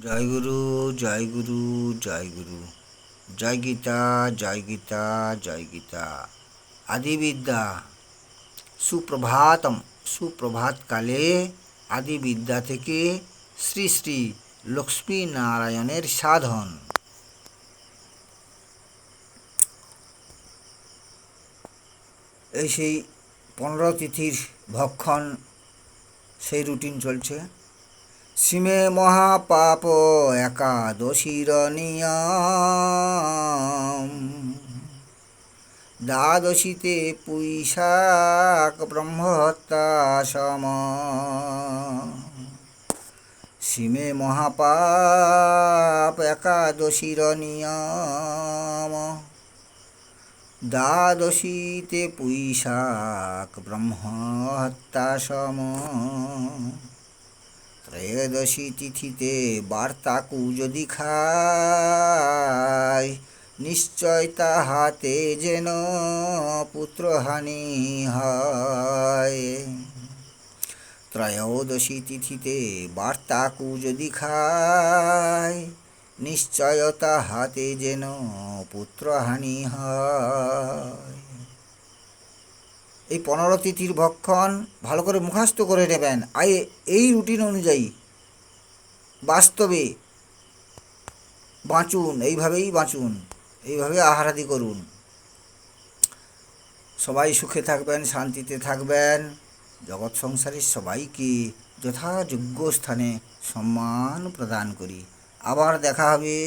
জয় গুরু, জয় গুরু, জয় গুরু। জয় গীতা, জয় গীতা, জয় গীতা। আদিবিদ্যা সুপ্রভাতম। সুপ্রভাতকালে আদিবিদ্যা থেকে শ্রী শ্রী লক্ষ্মী নারায়ণের সাধন। এই সেই 15 তিথির ভক্ষণ, সেই রুটিন চলছে। সীমে মহাপাপ একাদশীর নিয়ম, দ্বাদশীতে পুঁইশাক ব্রহ্মহত্যা সম। সীমে মহাপাপ একাদশীর নিয়ম, দ্বাদশীতে পুঁইশাক ব্রহ্মহত্যা সম। ত্রয়োদশী তিথিতে বার্তাকু যদি খায়, নিশ্চয় তাহাতে যেন পুত্রহানি হয়। ত্রয়োদশী তিথিতে বার্তাকু যদি খায়, নিশ্চয় তাহাতে যেন পুত্রহানি হয়। এই 15 তিথির ভক্ষণ ভালো করে মুখস্থ করে নেবেন। এই রুটিন অনুযায়ী বাস্তবে বাঁচুন, এইভাবেই বাঁচুন, এইভাবে আহারাদি করুন। সবাই সুখে থাকবেন, শান্তিতে থাকবেন। জগৎ সংসারের সবাইকে যথাযোগ্য স্থানে সম্মান প্রদান করি। আবার দেখা হবে।